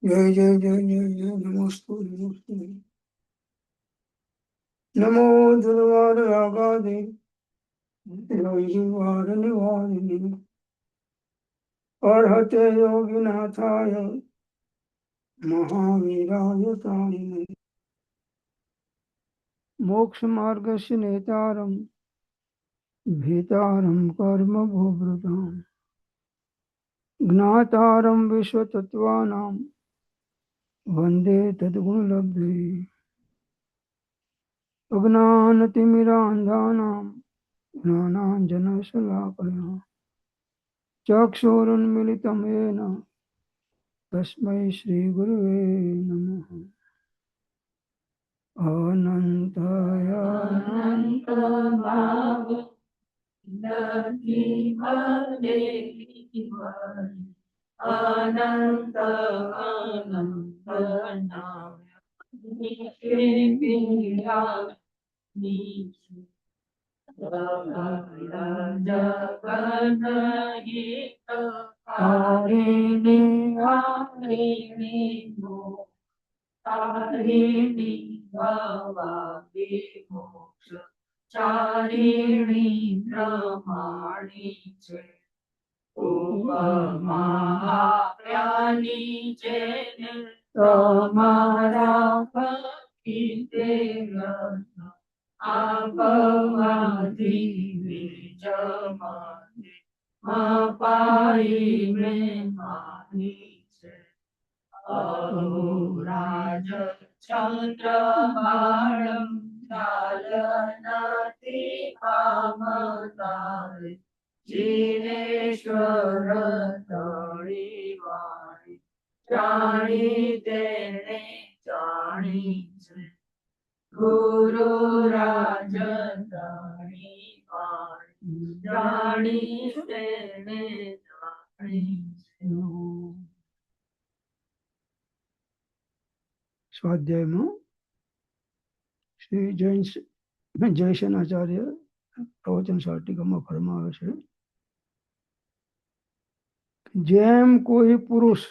जय जय जय जय जय नमोस्तु नमोस्तु नमो दुर्वार रागादे योगिवार निवारिणे अर्हते योगिनाथाय महावीराय तारिणे मोक्ष मार्गस्य नेतारं भीतारं कर्म भोभृतां ज्ञातारं विश्वतत्त्वानां वन्दे तद्गुणलब्धे अज्ञानतिमिरान्धानां ज्ञानाञ्जनशलाकया चक्षुरुन्मिलितं येन तस्मै श्रीगुरुवे नमः। तारिणी भवाब्धि मोक्ष चारिणी ब्रह्माणी चे उपमा प्यानी जेने તમારા ભક્તિ આપવાથી વિજમાને અપાઈ મેં માની છે અહોરાજ ચંદ્રબાળમ ચાલનાથી કામતારે જીવેશ્વર તળી વાણી જાણી તેને જાણી છે ગુરુ રાજ તળી વાણી જાણી તેને જાણી છે. સ્વાધ્યાયમાં શ્રી જયસેન આચાર્ય પ્રવચન સાર્ટિકામાં ફરમાવે છે, જેમ કોઈ પુરુષ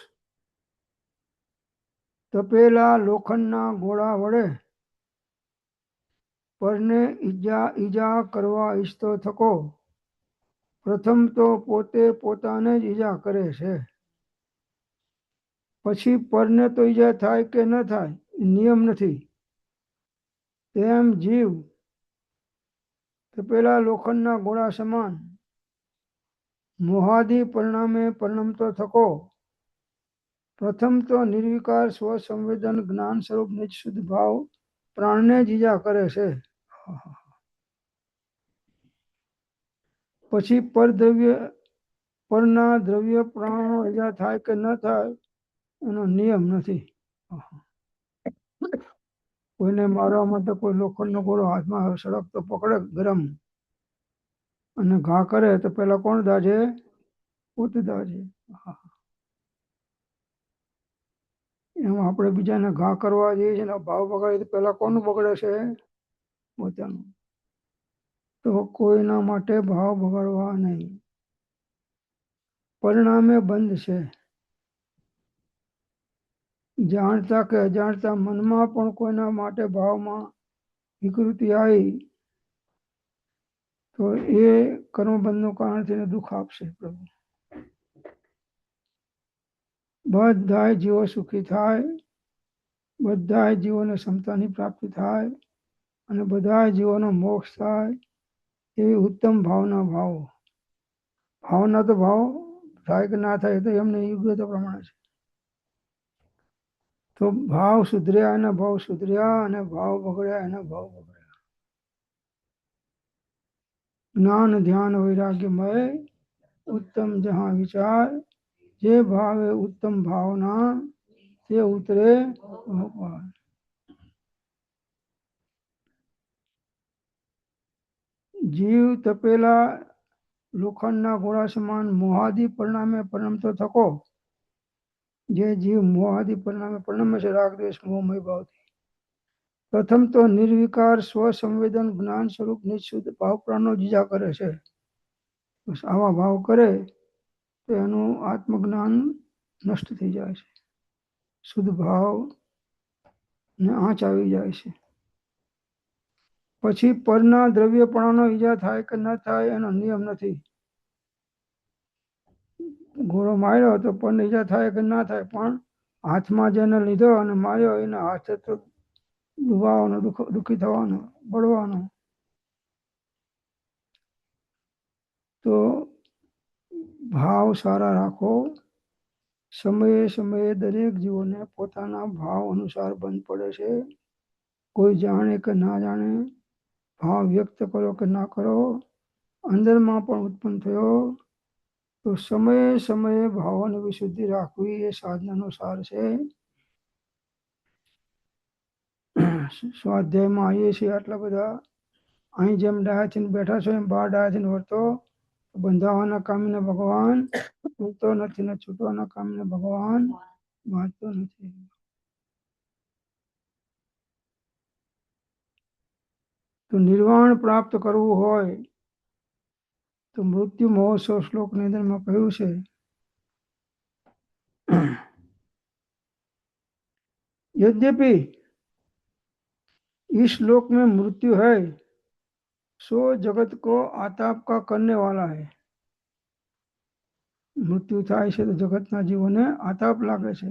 તપેલા લોખંડના ગોળા વડે પરને ઈજા કરવા ઈચ્છતો થકો પ્રથમ તો પોતે પોતાને જ ઈજા કરે છે, પછી પરને તો ઈજા થાય કે ન થાય નિયમ નથી. તેમ જીવ તપેલા લોખંડના ગોળા સમાન મોહાદિ પરિણામે પરિણમતો થકો પ્રથમ તો નિર્વિકાર સ્વસંવેદન જ્ઞાન સ્વરૂપ નિજ શુદ્ધ ભાવ પ્રાણને જ ઈજા કરે છે, પછી પરના દ્રવ્ય પ્રાણો ઈજા થાય કે ન થાય એનો નિયમ નથી. કોઈને મારવા માટે કોઈ લોખંડનો ગોળો હાથમાં સળગતો પકડે ગરમ અને ઘા કરે તો પેલા કોણ દાજે? પોતે દાજે. એમાં આપણે બીજાને ઘા કરવા જઈએ છીએ ભાવ બગાડી તો પેલા કોનું બગડે છે? પોતાનું. તો કોઈના માટે ભાવ બગાડવા નહીં. પરિણામે બંધ છે. જાણતા કે અજાણતા મનમાં પણ કોઈના માટે ભાવમાં વિકૃતિ આવી તો એ કર્મબંધનું કારણ તેને દુઃખ આપશે પ્રભુ. બધા જીવો સુખી થાય, બધા જીવોને સમતાની પ્રાપ્તિ થાય અને બધા જીવોનો મોક્ષ થાય એવી ઉત્તમ ભાવના ભાવો. ભાવના તો ભાવ થાય કે ના થાય તો એમને યોગ્યતા પ્રમાણે છે. તો ભાવ સુધર્યા એના ભાવ સુધર્યા અને ભાવ બગડ્યા એના ભાવ બગડ્યા. જ્ઞાન ધ્યાન વૈરાગ્યમય ઉત્તમ જહાં વિચાર, જે ભાવે ઉત્તમ ભાવના તે ઉતરે ભગવાન. જીવ તપેલા લોખંડના ગોળા સમાન મોહાદિ પરિણામે પરિણમતો થકો, જે જીવ મોહાદિ પરિણામે પરિણમે છે રાગ દ્વેષ મોહમય ભાવથી, પ્રથમ તો નિર્વિકાર સ્વસંવેદન જ્ઞાન સ્વરૂપ નિશ્ચુદ્ધ ભાવ પ્રાણનો જીજા કરે છે. આવા ભાવ કરે તો એનું આત્મજ્ઞાન નષ્ટ થઈ જાય છે. શુદ્ધ ભાવ ને આંચ આવી જાય છે. પછી પરના દ્રવ્યપણાનો ઈજા થાય કે ન થાય એનો નિયમ નથી. ઘોડો માર્યો તો પરને ઈજા થાય કે ના થાય, પણ હાથમાં જેને લીધો અને માર્યો એને હાથે તો દુભાવાનો, દુઃખી થવાનો, બળવાનો. તો ભાવ સારા રાખો. સમયે સમયે દરેક જીવોને પોતાના ભાવ અનુસાર બંધ પડે છે. કોઈ જાણે કે ના જાણે, ભાવ વ્યક્ત કરો કે ના કરો, અંદરમાં પણ ઉત્પન્ન થયો તો સમયે સમયે ભાવોની વિશુદ્ધિ રાખવી એ સાધનાનો સાર છે. સ્વાધ્યાયમાં આવીએ છીએ આટલા બધા, અહીં જેમ ડાયાથીને બેઠા છો એમ બહાર ડાયાથીને વર્તો. બંધાવાના કામને ભગવાન છૂટતો નથી ને છૂટવાના કામને ભગવાન બાંધતો નથી. તો નિર્વાણ પ્રાપ્ત કરવું હોય તો મૃત્યુ મહોત્સવ શ્લોકની અંદરમાં કહ્યું છે, यद्यपि इस श्लोक में मृत्यु है सो जगत को आताप का करने वाला है. मृत्यु થાય છે તો જગતના જીવોને આતાપ લાગે છે.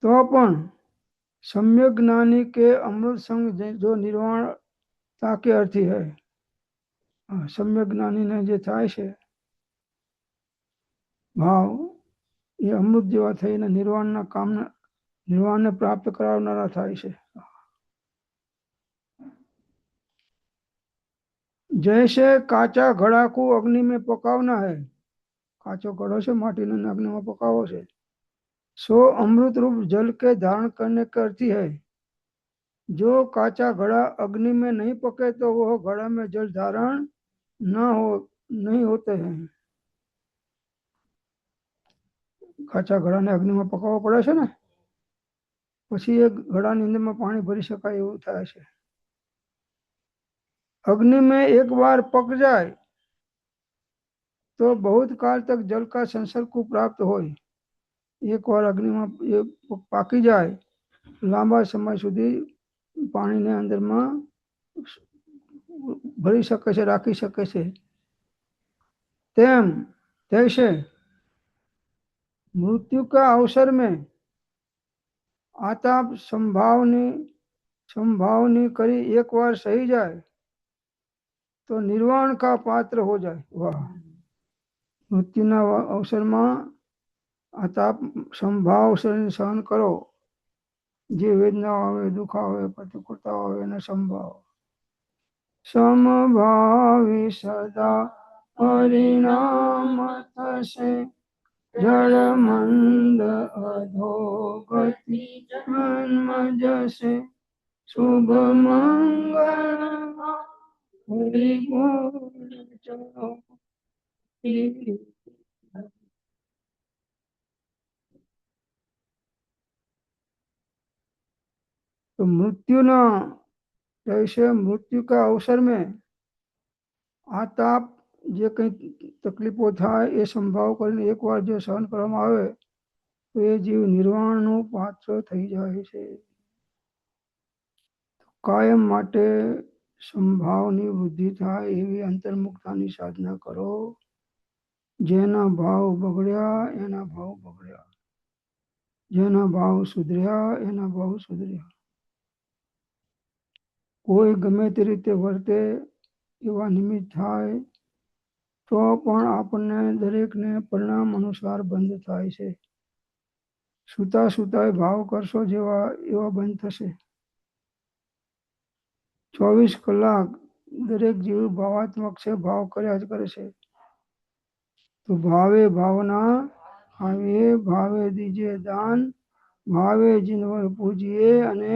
તો પણ सम्यक ज्ञानी के अमृत संग जो निर्वाण ताके अर्थी है. सम्यक ज्ञानी ने जे થાય છે ભાવ એ અમૃત જેવા થઈને નિર્વાણના કામના નિર્વાણને પ્રાપ્ત કરાવનારા થાય છે. जैसे काचा घड़ा को अग्नि में पकावना है, काचो घड़ो से माटी ने अग्नि में पकावो से, सो अमृत रूप जल के धारण करने का अर्थी है. जो काचा घड़ा अग्नि में नहीं पके तो वह घड़ा में जल धारण नहीं होते हैं. काचा घड़ा ने अग्नि में पकावो पड़े છે ને, પછી એ ઘડાની અંદરમાં પાણી ભરી શકાય એવું થાય છે. अग्नि में एक बार पक जाए तो बहुत काल तक जल का संसर्ग को प्राप्त हो. एक बार अग्नि में पाकी जाए लांबा समय सुधी पानी ने अंदर में भरी सके છે, રાખી શકે છે. તેમ तैसे मृत्यु का अवसर में आताप संभावनी करी एक बार सही जाए तो निर्वाण का पात्र हो जाए. वाह! मृत्युना अवसरमा आताप संभाव सहन करो. जे वेदना આવે, દુઃખ આવે, પ્રતિકૂળતા આવે એને સંભાવ. સમભાવી સદા પરિણામ થશે. જળ મંદ અધોગતિ જન્મ જશે. શુભ મંગળ तो मृत्यु न जैसे मृत्यु का अवसर में आताप जे कई तकलीफों थाय ए संभाव करीने एक बार जो सहन करवामां आवे तो ए जीव निर्वाणनो पात्र थई जाय छे. कायम माटे संभावनी वृद्धि थाय एवी अंतर्मुक्तानी साधना करो. जेना भाव बगड़्या एना भाव बगड़्या, जेना भाव सुधर्या एना भाव सुधर्या. કોઈ ગમે તે રીતે વર્તે એવા નિમિત્ત થાય તો પણ આપણને દરેકને પરિણામ અનુસાર બંધ થાય છે. સૂતા સૂતા ભાવ કરશો જેવા એવા બંધ થશે. 24 કલાક દરેક જીવ ભાવાત્મક છે, ભાવ કર્યા જ કરે છે. તો ભાવે ભાવના આવે, ભાવે દીજે દાન, ભાવે જીનવર પૂજીએ અને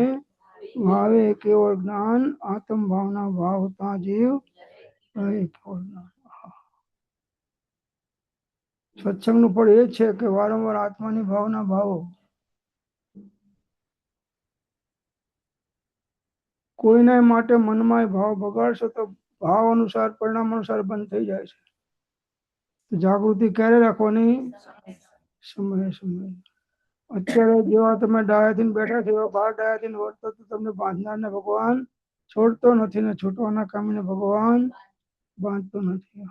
ભાવે કેવળ જ્ઞાન. આત્મ ભાવના ભાવતા જીવ રહે કેવળ જ્ઞાન. સત્સંગનું ફળ એ છે કે વારંવાર આત્માની ભાવના ભાવો. કોઈના માટે મનમાં ભાવ બગાડશો તો ભાવ અનુસાર પરિણામ અનુસાર બંધ થઈ જાય છે. જાગૃતિ ક્યારે રાખવાની? સમયે સમયે. અત્યારે જેવા તમે ડાયાથી બેઠા છો એવા 12 ડાયાથી વર્તો તો તમને બાંધનારને ભગવાન છોડતો નથી ને છૂટવાના કામને ભગવાન બાંધતો નથી.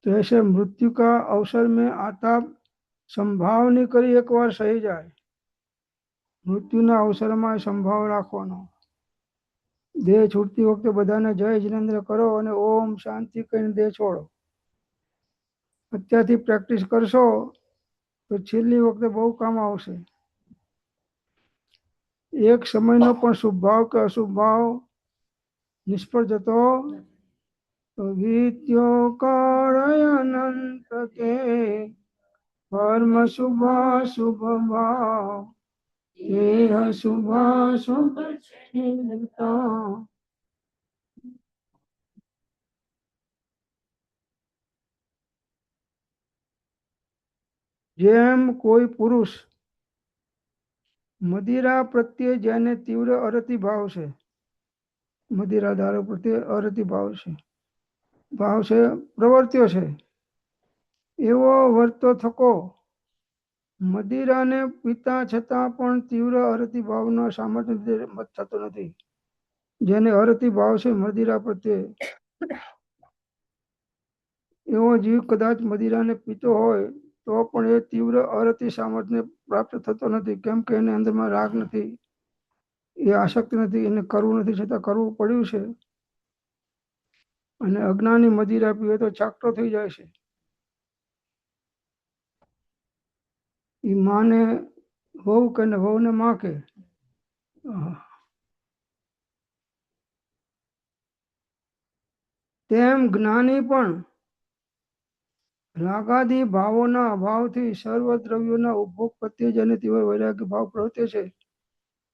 तो ऐसे मृत्यु का अवसर में आता સંભાવની કરી એકવાર સહી જાય. મૃત્યુના અવસરમાં સંભાવ રાખવાનો. દેહ છૂટતી વખતે બધાને જય જિનેન્દ્ર કરો અને ઓમ શાંતિ કહીને દેહ છોડો. અત્યારથી પ્રેક્ટિસ કરશો તો છેલ્લી વખતે બહુ કામ આવશે. એક સમયનો પણ શુભ ભાવ કે અશુભ ભાવ નિષ્ફળ જતો વિત્યો કાળય અનંત કે કર્મ શુભ શુભ ભાવ દેહ શુભ શુભ છેદતા. જેમ કોઈ પુરુષ મદિરા પ્રત્યે જેને તીવ્ર અરતિ ભાવ છે, મદિરા દારૂ પ્રત્યે અરતિ ભાવ છે પ્રવર્ત્યો છે, એવો વર્તો થકો. મદિરાને પીતા છતાં પણ તીવ્ર અરતિ ભાવનો સામર્થ્ય મત થતો નથી. જેને અરતિ ભાવ છે મદિરા પ્રત્યે, એવો જીવ કદાચ મદિરાને પીતો હોય તો પણ એ તીવ્ર અરતિ સામર્થ્ય પ્રાપ્ત થતો નથી. કેમ કે એને અંદરમાં રાગ નથી, એ આસક્તિ નથી, એને કરવું નથી છતાં કરવું પડ્યું છે. અને અજ્ઞાની મદિરા પીવે તો ચાકટો થઈ જાય છે. એ માને વહુ કે ને વહુને માં કે. તેમ જ્ઞાની પણ રાગાદી ભાવોના અભાવથી સર્વ દ્રવ્યોના ઉપભોગ પ્રત્યે જેને તીવ્ર વૈરાગ્ય ભાવ પ્રવર્તે છે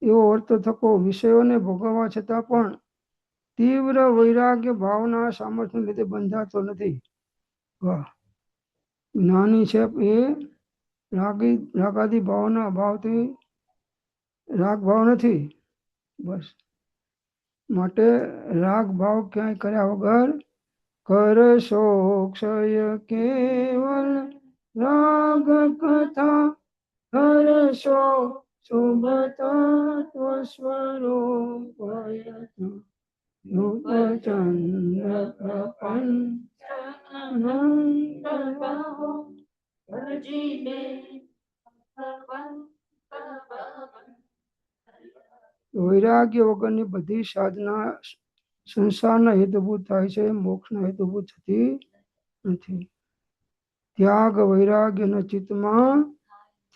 એવો વર્તો થકો. વિષયોને ભોગવવા છતાં પણ તીવ્ર વૈરાગ્ય ભાવના સામર્થ્ય લીધે બંધાતો નથી. વાહ! જ્ઞાની છે એ રાગાદી ભાવના અભાવથી રાગ ભાવ નથી. બસ માટે રાગ ભાવ ક્યાંય કર્યા વગર કરશો ક્ષય કેવલ રાગ કથા કરશો શુભ તત્વ સ્વરૂપ રૂપચંદ્ર પ્રપંચ વૈરાગ્ય વગરની બધી સાધના સંસારના હેતુભૂત થાય છે, મોક્ષના હેતુભૂત થતી નથી. ત્યાગ વૈરાગ્યના ચિત્તમાં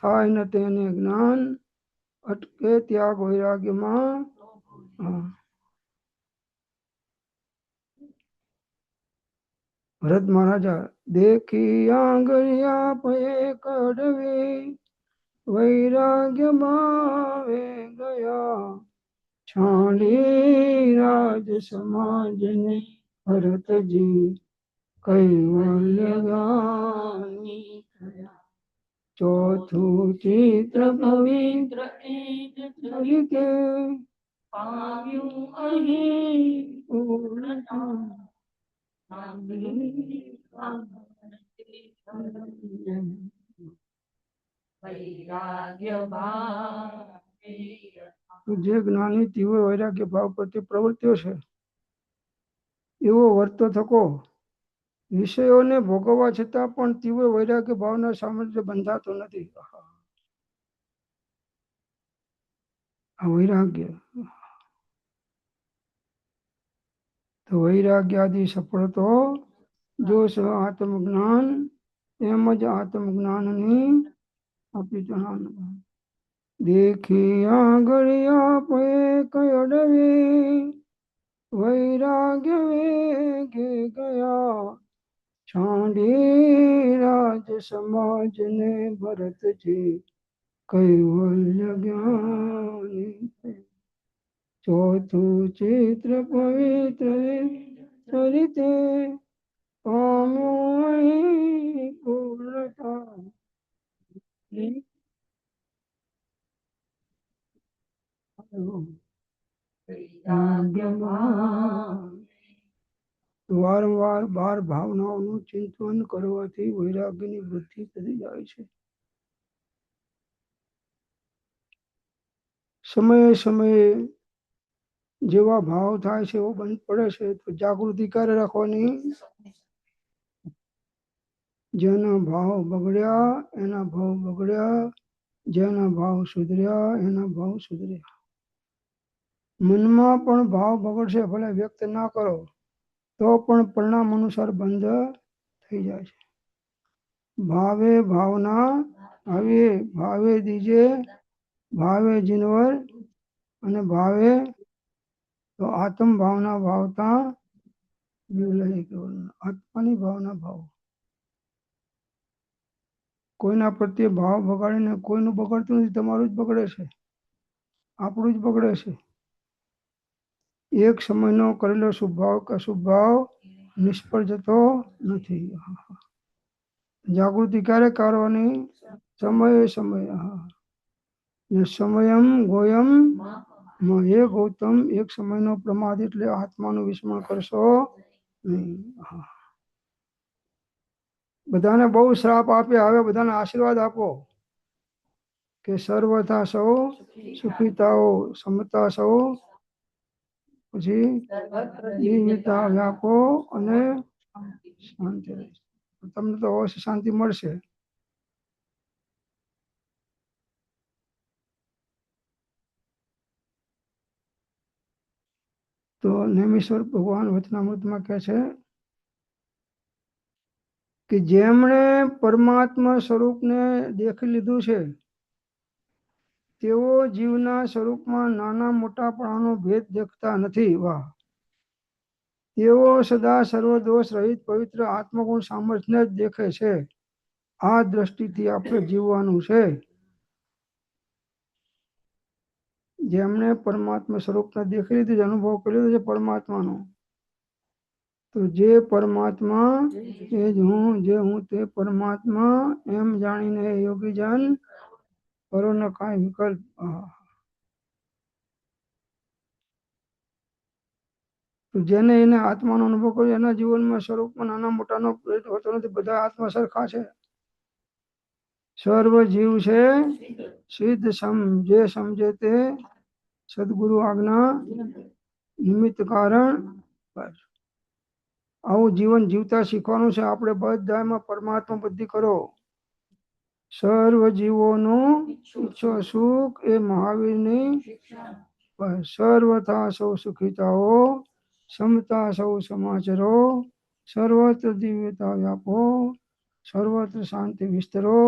થાય ને તેને જ્ઞાન અટકે. ત્યાગ વૈરાગ્યમાં ભરત મહારાજા દેખી આંગળિયા પે કડવે વૈરાગ્ય ભાવે ગયા છાંડી રાજ સમાજને ભરતજી કૈવલ્ય ગાની. ચોથું ચિત્ર પવિત્ર તરીકે પામ્યું અહીં પૂર્ણતા. જે જ્ઞાની તીવ્ર વૈરાગ્ય ભાવ પ્રત્યે પ્રવૃત્તિઓ છે એવો વર્તો થકો. વિષયોને ભોગવવા છતાં પણ તીવ્ર વૈરાગ્ય ભાવના સામર્થ્ય બંધાતો નથી. આ વૈરાગ્ય તો વૈરાગ્ય આદિ સફળ તો જો આત્મજ્ઞાન એમ જ આત્મજ્ઞાનની આપી જણાવ. દેખી આંગળિયા પે કયડવે વૈરાગ્ય વેગે ગયા છાંડી રાજ સમાજને ભરતજી કૈવલ્ય જ્ઞાની. ચોથું ચિત્ર પવિત્ર ચરિતે પામ્યું અહીં પૂર્ણતા. વારંવાર 12 ભાવનાઓનું ચિંતન કરવાથી વૈરાગ્યની વૃદ્ધિ થતી જાય છે. સમયે સમયે જેવા ભાવ થાય છે એવો બંધ પડે છે તો જાગૃતિ ક્યારે રાખવાની? જેના ભાવ બગડ્યા એના ભાવ બગડ્યા, જેના ભાવ સુધર્યા એના ભાવ સુધર્યા. મનમાં પણ ભાવ બગડશે, ભલે વ્યક્ત ના કરો તો પણ પરિણામ અનુસાર બંધ થઈ જાય છે. ભાવે ભાવના હવે ભાવે દીજે, ભાવે જીનવર અને ભાવે તો આત્મ ભાવના ભાવતા આત્માની ભાવના ભાવ. કોઈના પ્રત્યે ભાવ બગાડીને કોઈનું બગડતું નથી, તમારું જ બગડે છે, આપણું જ બગડે છે. એક સમયનો કરેલો શુભ ભાવ કે અશુભ ભાવ નિષ્ફળ જતો નથી. જાગૃતિ ક્યારે કરવાની? સમયે સમયે. સમયમ ગોયમ હે ગૌતમ, એક સમયનો પ્રમાદ એટલે આત્માનું વિસ્મરણ કરશો નહીં. બધાને બહુ શ્રાપ આપ્યા, હવે બધાને આશીર્વાદ આપો કે સર્વથા સૌ સુખીતાઓ, સમતા સૌ, પછી નિર્મિતા વ્યાપો અને શાંતિ. તમને તો અવશ્ય શાંતિ મળશે. તો નેમિશ્વર ભગવાન વચનામૃતમાં કહે છે કે જેમણે પરમાત્મા સ્વરૂપને દેખી લીધું છે તેઓ જીવના સ્વરૂપમાં નાના મોટાપણાનો ભેદ દેખતા નથી. વાહ! તેઓ સદા સર્વદોષ રહિત પવિત્ર આત્મગુણ સામર્થ્યને જ દેખે છે. આ દ્રષ્ટિથી આપણે જીવવાનું છે. જેમણે પરમાત્મા સ્વરૂપને દેખી લીધું, અનુભવ કર્યો છે પરમાત્માનો, તો જે પરમાત્મા એ જ હું, જે હું તે પરમાત્મા એમ જાણીને યોગી જન કરો ન કાંઈ વિકલ્પ. તો જેને એને આત્માનો અનુભવ કર્યો એના જીવનમાં સ્વરૂપમાં નાના મોટાનો ભેદ હોતો નથી, બધા આત્મા સરખા છે. સર્વ જીવ છે સિદ્ધ સમ, જે સમજે તે સદગુરુ આજ્ઞા નિમિત્ત કારણ. બસ આવું જીવન જીવતા શીખવાનું છે આપણે બધામાં. પરમાત્મા બુદ્ધિ કરો. સર્વ જીવોનું ઈચ્છો સુખ એ મહાવીરની, બસ સર્વથા સૌ સુખીતાઓ, સમતા સૌ સમાચરો, સર્વત્ર દિવ્યતા વ્યાપો, સર્વત્ર શાંતિ વિસ્તરો.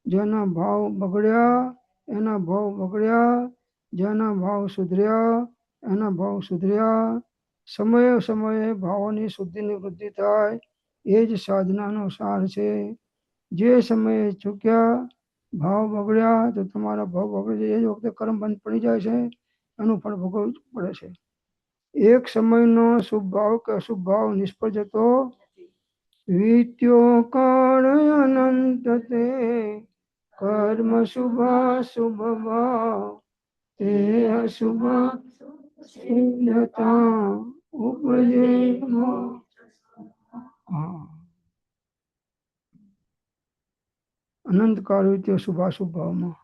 જેના ભાવ બગડ્યા એના ભાવ બગડ્યા, જેના ભાવ સુધર્યા એના ભાવ સુધર્યા. સમયે સમયે ભાવોની શુદ્ધિની વૃદ્ધિ થાય એ જ સાધનાનો સાર છે. જે સમયે ચૂક્યા, ભાવ બગડ્યા તો તમારા ભાવ બગડે છે, એ જ વખતે કર્મ બંધ પડી જાય છે, એનું ફળ ભોગવવું પડે છે. એક સમયનો શુભ ભાવ કે અશુભ ભાવ નિષ્ફળ જતો વીત્યો કાળ અનંત તે, કર્મ શુભ શુભ ભાવ તે અશુભ સિદ્ધતા ઉપજે. અનંત કાળ વીત્યો શુભાશુભ ભાવમાં.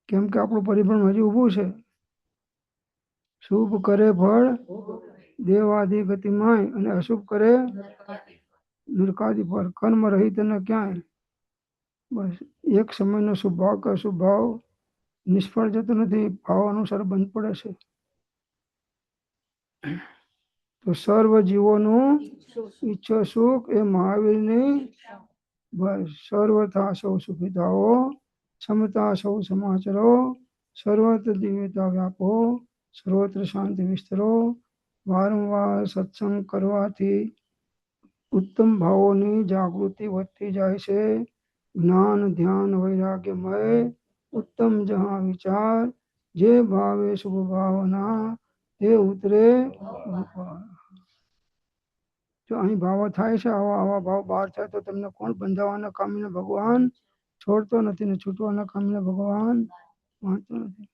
કેમ કે આપણું પરિભ્રમણ હજી ઊભું છે. શુભ કરે ફળ દેવાદિ ગતિમાય અને અશુભ કરે નરકાદિ ફળ. કર્મ રહિત અને ક્યાંય. બસ એક સમયનો શુભ ભાવ કે અશુભ ભાવ નિષ્ફળ જતો નથી, ભાવ અનુસાર બંધ પડે છે. તો સર્વ જીવોનું ઈચ્છો સુખ એ મહાવીરની, બસ સર્વથા સૌ સુખીતાઓ, સમતા સૌ સમાચરો, સર્વત્ર દિવ્યતા વ્યાપો, સર્વત્ર શાંતિ વિસ્તરો. વારંવાર સત્સંગ કરવાથી ઉત્તમ ભાવોની જાગૃતિ વધતી જાય છે. જ્ઞાન ધ્યાન વૈરાગ્યમય ઉત્તમ જહા વિચાર, જે ભાવે શુભ ભાવના તે ઉતરે. જો અહીં ભાવો થાય છે, આવા ભાવ બહાર થાય તો તમને કોણ બંધાવાના કામીને ભગવાન છોડતો નથી ને છૂટવાના કામીને ભગવાન વાંચતો નથી.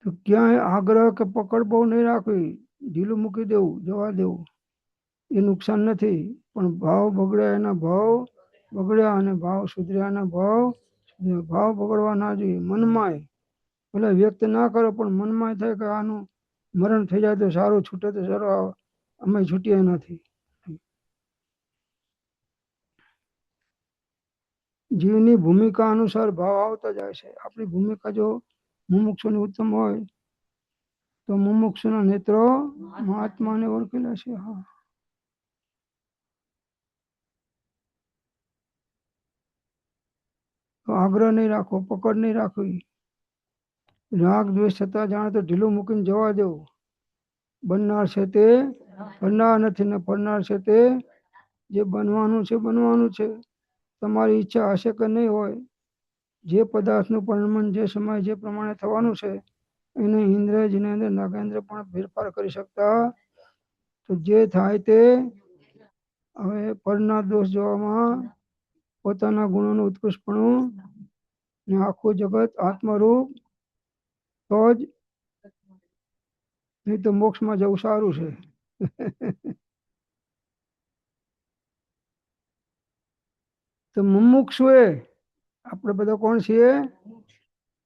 તો ક્યાંય આગ્રહ કે પકડ બહુ નહીં રાખવી, ઢીલું મૂકી દેવું, જવા દેવું, એ નુકસાન નથી. પણ ભાવ બગડ્યા એના ભાવ બગડ્યા અને ભાવ સુધર્યાના ભાવ સુધર્યા. ભાવ બગડવા ના જોઈએ મનમાંય. ભલે વ્યક્ત ના કરો પણ મનમાં થાય કે આનું મરણ થઈ જાય તો સારું, છૂટે તો સારું, અમે છૂટ્યા નથી. જીવની ભૂમિકા અનુસાર ભાવ આવતા જાય છે. આપણી ભૂમિકા જો મુમુક્ષુની ઉત્તમ હોય તો મુમુક્ષુના નેત્રો મહાત્માને ઓળખેલા છે. હા, તો આગ્રહ નહીં રાખવો, પકડ નહીં રાખવી. રાગ દ્વેષ થતા જાણે તો ઢીલું મૂકીને જવા દેવું. બનનાર છે તે ફરનાર નથી ને ફરનાર છે તે જે બનવાનું છે બનવાનું છે. તમારી ઈચ્છા હશે કે નહીં હોય, જે પદાર્થનું પરિણમન જે સમય જે પ્રમાણે થવાનું છે એને ઇન્દ્ર જિનેન્દ્ર નાગેન્દ્ર પણ ફેરફાર કરી શકતા. તો જે થાય તે હવે પરના દોષ જોવામાં પોતાના ગુણોનું ઉત્કૃષ્ટપણું ને આખું જગત આત્મરૂપ તો જ, નહીં તો મોક્ષમાં જવું સારું છે. તો મુમુક્ષુએ આપણે બધા કોણ છીએ?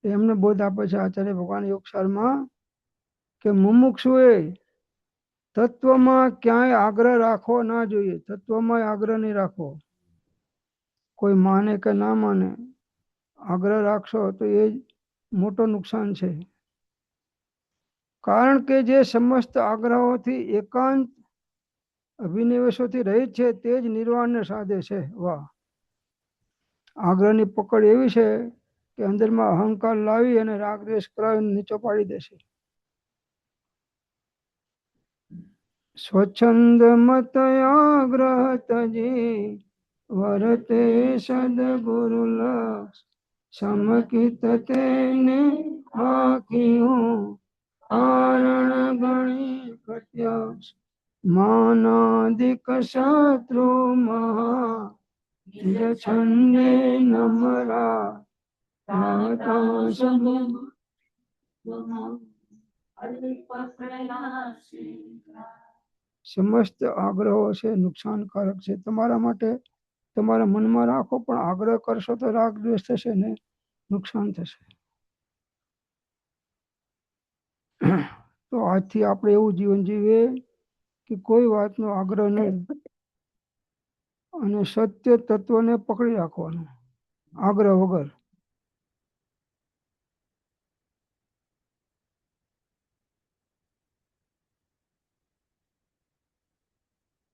એમને બોધ આપે છે આચાર્ય ભગવાન યોગસારમાં કે મુમુક્ષુએ તત્વમાં ક્યાંય આગ્રહ રાખવો ના જોઈએ. તત્વમાં આગ્રહ નહીં રાખવો. કોઈ માને કે ના માને, આગ્રહ રાખશો તો એ જ મોટો નુકસાન છે. કારણ કે જે સમસ્ત આગ્રહોથી એકાંત અભિનિવેશોથી રહિત છે તે જ નિર્વાણને સાધે છે. વાહ! આગ્રહની પકડ એવી છે કે અંદરમાં અહંકાર લાવી અને રાગ દ્વેષ કરાવીને નીચો પાડી દેશે. સ્વચ્છંદ મત આગ્રહ તજી વરતે સદગુરુ લક્ષ સમકિત તેને આખિયું કારણ ગણી પ્રત્યક્ષ માનાદિક શત્રુ મહા છંદે નમરા તાતા સમસ્ત આગ્રહો છે નુકસાનકારક છે. તમારા માટે તમારા મનમાં રાખો, પણ આગ્રહ કરશો તો રાગ દ્વેષ થશે ને નુકસાન થશે. તો આજથી આપણે એવું જીવન જીવીએ કે કોઈ વાતનો આગ્રહ નહીં અને સત્ય તત્વને પકડી રાખવાનું આગ્રહ વગર.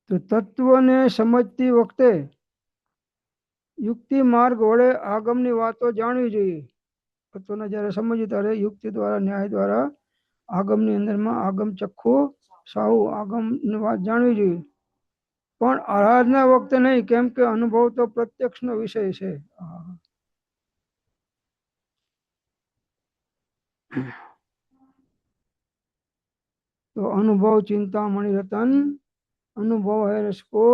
તો તત્વને સમજતી વખતે યુક્તિ માર્ગ વડે આગમની વાતો જાણવી જોઈએ. તત્વને જ્યારે સમજીએ ત્યારે યુક્તિ દ્વારા ન્યાય દ્વારા આગમની અંદરમાં આગમ ચખ્ખું સાહુ આગમની વાત જાણવી જોઈએ. પણ આરાધના વખતે નહીં, કેમ કે અનુભવ તો પ્રત્યક્ષનો વિષય છે. તો અનુભવ ચિંતામણી રતન, અનુભવ है रस को,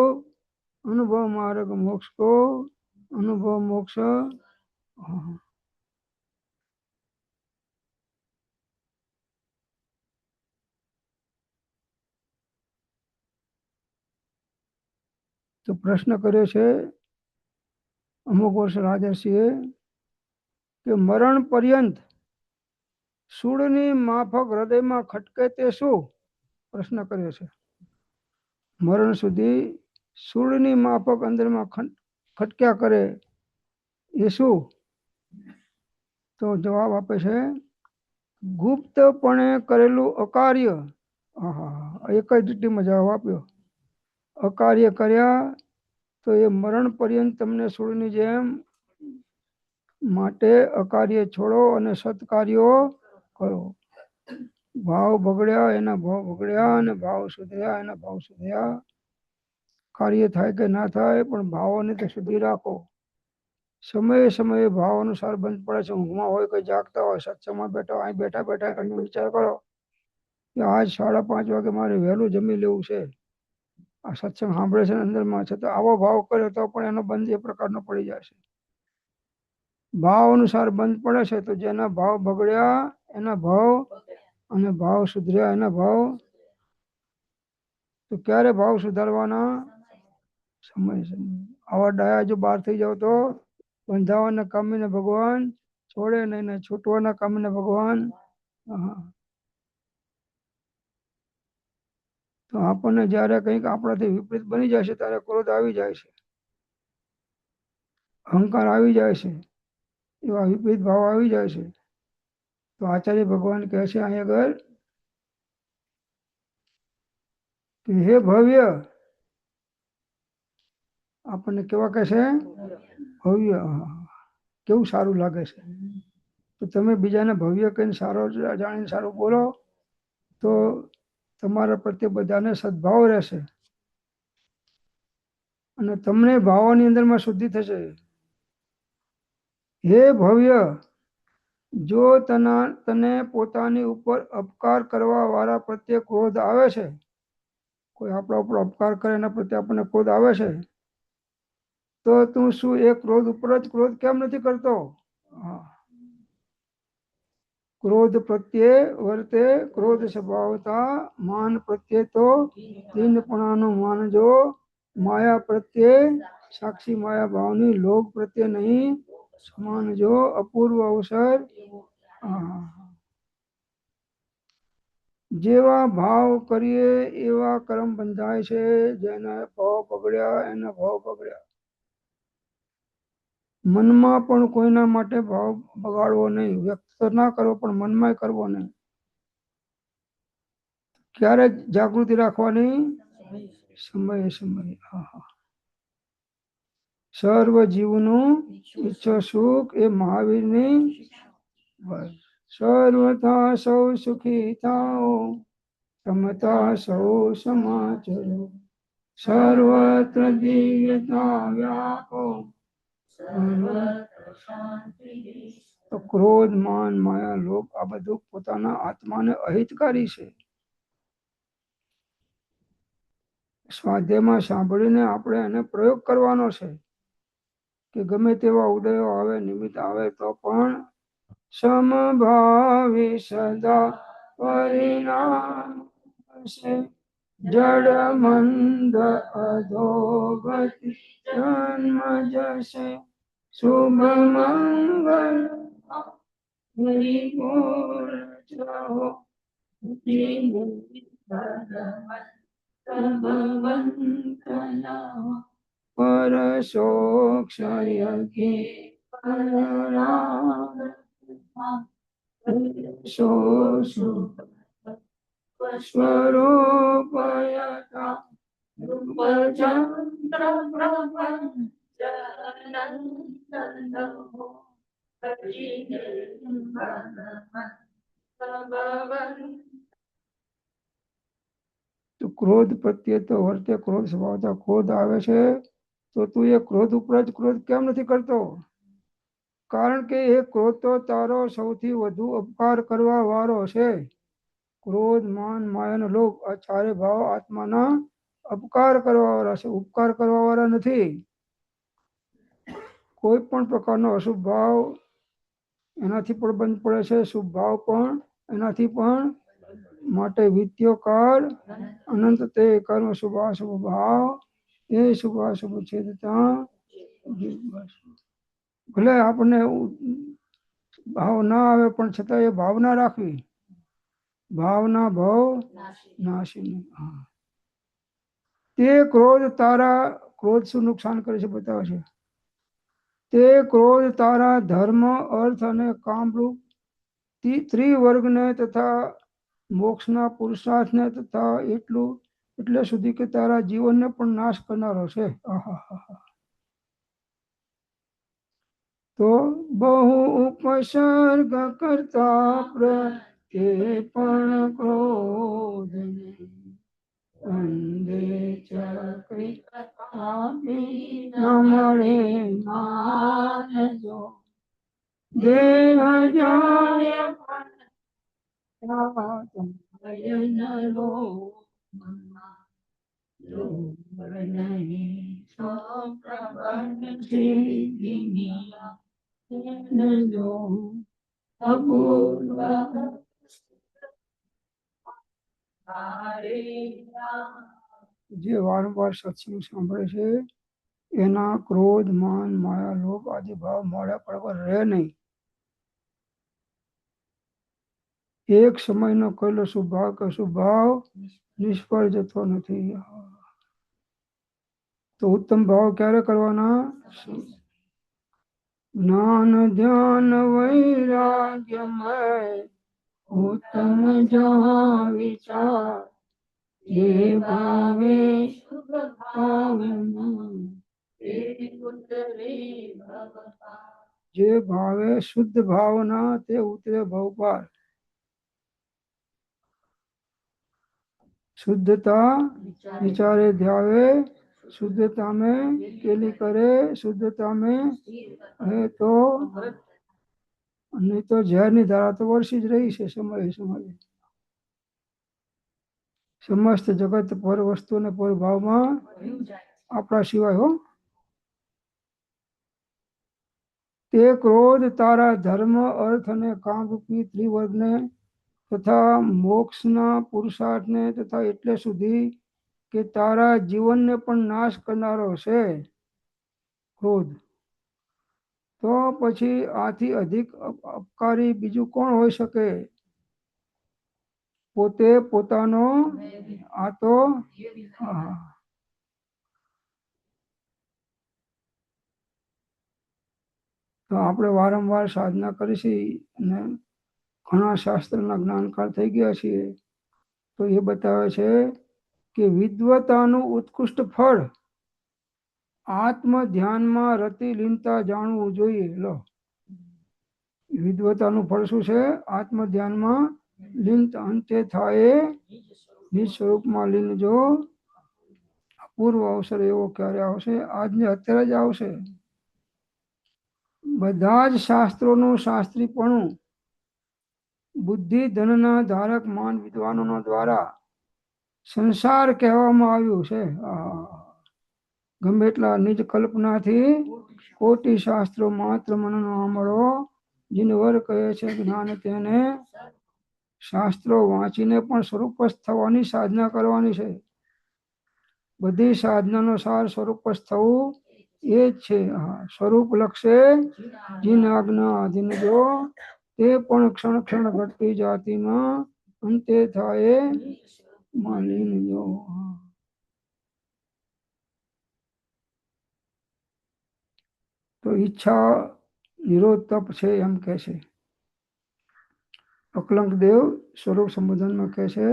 अनुभव मार्ग मोक्ष को, अनुभव मोक्ष. તો પ્રશ્ન કર્યો છે અમુક વર્ષ રાજર્ષિએ કે મરણ પર્યંત સૂળની માફક હૃદયમાં ખટકે તે શું? પ્રશ્ન કર્યો છે. મરણ સુધી સૂળની માફક અંદરમાં ખટક્યા કરે એ શું? તો જવાબ આપે છે ગુપ્તપણે કરેલું અકાર્ય. એક જ લીટીમાં જવાબ આપ્યો. અકાર્ય કર્યા તો એ મરણ પર્યંત તમને સૂળની જેમ, માટે અકાર્ય છોડો અને સત્કાર્યો કરો. ભાવ બગડ્યા એના ભાવ બગડ્યા અને ભાવ સુધર્યા એના ભાવ સુધર્યા. કાર્ય થાય કે ના થાય પણ ભાવોને તો સુધી રાખો. સમયે સમયે ભાવ અનુસાર બંધ પડે છે. ઊંઘમાં હોય કે જાગતા હોય, સત્સંગમાં બેઠા અહીં બેઠા બેઠા તમે વિચાર કરો કે આજ 5:30 વાગે મારે વહેલું જમી લેવું છે. આ સત્સંગ સાંભળે છે અંદરમાં છે તો આવો ભાવ કરે તો પણ એનો બંધ એ પ્રકારનો પડી જાય છે. ભાવ અનુસાર બંધ પડે છે તો જેના ભાવ બગડ્યા એના ભાવ અને ભાવ સુધર્યા એના ભાવ. તો ક્યારે ભાવ સુધારવાના? સમય સમય. આવા ડાયા જો બહાર થઈ જાવ તો બંધાવાના કામીને ભગવાન છોડે નહીં ને છૂટવાના કામીને ભગવાન. હા. તો આપણને જ્યારે કંઈક આપણાથી વિપરીત બની જાય છે ત્યારે ક્રોધ આવી જાય છે, અહંકાર આવી જાય છે, એવા વિપરીત ભાવ આવી જાય છે. તો આચાર્ય ભગવાન કહે છે અહીં આગળ કે હે ભવ્ય, આપણને કેવા કહે છે? ભવ્ય. કેવું સારું લાગે છે. તો તમે બીજાને ભવ્ય કહીને સારો જાણીને સારું બોલો તો તમારા પ્રત્યે બધાને સદભાવ રહેશે અને તમને ભાવોની અંદરમાં શુદ્ધિ થશે. હે ભવ્ય, જો તને પોતાની ઉપર અપકાર કરવા વાળા પ્રત્યે ક્રોધ આવે છે, કોઈ આપણા ઉપર અપકાર કરે એના પ્રત્યે આપણને ક્રોધ આવે છે, તો તું શું એ ક્રોધ ઉપર જ ક્રોધ કેમ નથી કરતો? ક્રોધ પ્રત્યે વર્તે ક્રોધ સ્વભાવતા, માન પ્રત્યે તો દીનપણાનું માનજો, માયા પ્રત્યે સાક્ષી માયા ભાવની, લોભ પ્રત્યે નહીં માનજો, અપૂર્વ અવસર. જેવા ભાવ કરીએ એવા કર્મ બંધાય છે, જેના ભાવ બગડ્યા એના ભાવ બગડ્યા. મનમાં પણ કોઈના માટે ભાવ બગાડવો નહીં, વ્યક્ત ના કરવો પણ મનમાં કરવો નહીં. ક્યારે જાગૃતિ રાખવાની? સમયે સમયે. સર્વ જીવનું ઈચ્છો સુખ એ મહાવીરની. બસ. સર્વથા સૌ સુખી થાઓ, સમતા સૌ સમાચરો, સર્વત્ર દિવ્યતા વ્યાપો. તો ક્રોધ, માન, માયા, લોભ આ બધું પોતાના આત્માને અહિતકારી છે. સ્વાધ્યાયમાં સાંભળીને આપણે એને પ્રયોગ કરવાનો છે કે ગમે તેવા ઉદયો આવે, નિમિત્ત આવે તો પણ સમભાવી સદા પરિણામ છે, જડ મંદ અધોગતિ જન્મ જશે, શુભ મંગલ હરિબોલ જાઓ. પરશોક્ષય સ્વરૂપયતા તો ક્રોધ પ્રત્યે તો વર્તે ક્રોધ સ્વભાવતા. ક્રોધ આવે છે તો તું એ ક્રોધ ઉપર જ ક્રોધ કેમ નથી કરતો? કારણ કે એ ક્રોધ તો તારો સૌથી વધુ અપકાર કરવા વાળો છે. ક્રોધ, માન, માયા અને લોભ આ ચારે ભાવ આત્માના અપકાર કરવા વાળા છે, ઉપકાર કરવા વાળા નથી. કોઈ પણ પ્રકારનો અશુભ ભાવ એનાથી પણ બંધ પડે છે, શુભ ભાવ પણ એનાથી પણ. માટે વિત્યો કાળ અનંત તે કર્મ શુભાશુભ ભાવ એ શુભાશુભ છેદતા. ભલે આપણને ભાવ ના આવે પણ છતાં એ ભાવના રાખવી. ભાવના ભાવ નાશી. તે ક્રોધ તારા ક્રોધ શું નુકસાન કરે છે બતાવે છે. તે ક્રોધ તારા ધર્મ, અર્થ અને કામરૂપ ત્રિવર્ગને તથા મોક્ષના પુરુષાર્થને તથા એટલે સુધી કે તારા જીવનને પણ નાશ કરનારો છે. તો બહુ ઉપસર્ગ કરતા પ્રત્યે પણ ક્રોધ અંધે ચક્રી આપી ન મળે માનજો, દેહ જાય અપૂર્વ હરે રામ. જે વારંવાર સત્સંગ સાંભળે છે એના ક્રોધ માન માયા લોભ આદિ ભાવ મોડા પડવા રહે નહીં. એક સમયનો કરેલો શુભ ભાવ કે શુભ ભાવ નિષ્ફળ જતો નથી. તો ઉત્તમ ભાવ ક્યારે કરવાના? જ્ઞાન ધ્યાન વૈરાગ્યમય ઉત્તમ જहाँ વિચાર જે ભાવે શુભ ભાવના તે ઉતરે ભવપાર. જે ભાવે શુદ્ધ ભાવના તે ઉતરે ભવપાર. શુદ્ધતા વિચારે ધ્યાવે शुद्धता में केली करे शुद्धता में है तो नहीं तो जहर ની ધારા તો વર્ષી જ રહી છે સમય સમય. સમસ્ત જગત પર વસ્તુ ને પર ભાવમાં આપણા સિવાય હો. તે ક્રોધ તારા ધર્મ અર્થ અને કામ રૂપી ત્રિવર્ગને તથા મોક્ષના પુરુષાર્થને તથા એટલે સુધી કે તારા જીવનને પણ નાશ કરનારો છે ક્રોધ. તો પછી આથી અધિક અપકારી બીજું કોણ હોઈ શકે? પોતે પોતાનો આ તો તો આપણે વારંવાર સાધના કરીશી અને ઘણા શાસ્ત્રના જ્ઞાનકાર થઈ ગયા છીએ તો એ બતાવે છે કે વિદ્વતાનું ઉત્કૃષ્ટ ફળ આત્મ ધ્યાનમાં રતિ લીનતા જાણવું જોઈએ. લો, વિદ્વતાનું ફળ શું છે? આત્મ ધ્યાનમાં લીનતા. અંતે થાય નિજ સ્વરૂપમાં લીન. જો અપૂર્વ અવસર એવો ક્યારે આવશે? આજને અત્યારે જ આવશે. બધા જ શાસ્ત્રોનું શાસ્ત્રીપણું બુદ્ધિ ધનના ધારક માન વિદ્વાનોનો દ્વારા સંસાર કહેવામાં આવ્યું છે. ગમે એટલા નિજ કલ્પનાથી કોટી શાસ્ત્રો માત્ર મનનો આંબળો જીનવર કહે છે જ્ઞાન તેને શાસ્ત્રો વાંચીને પણ સ્વરૂપસ્થ થવાની સાધના કરવાની છે. બધી સાધનાનો સાર સ્વરૂપસ્થ થવું એ જ છે. સ્વરૂપ લક્ષે જીન આજ્ઞા આધીન જો તે પણ ક્ષણ ક્ષણ ઘટતી જાતિમાં અંતે થાય માલિન જો. તો ઈચ્છા નિરોધ તપ છે એમ કે છે. અકલંક દેવ સ્વરૂપ સંબોધનમાં કહે છે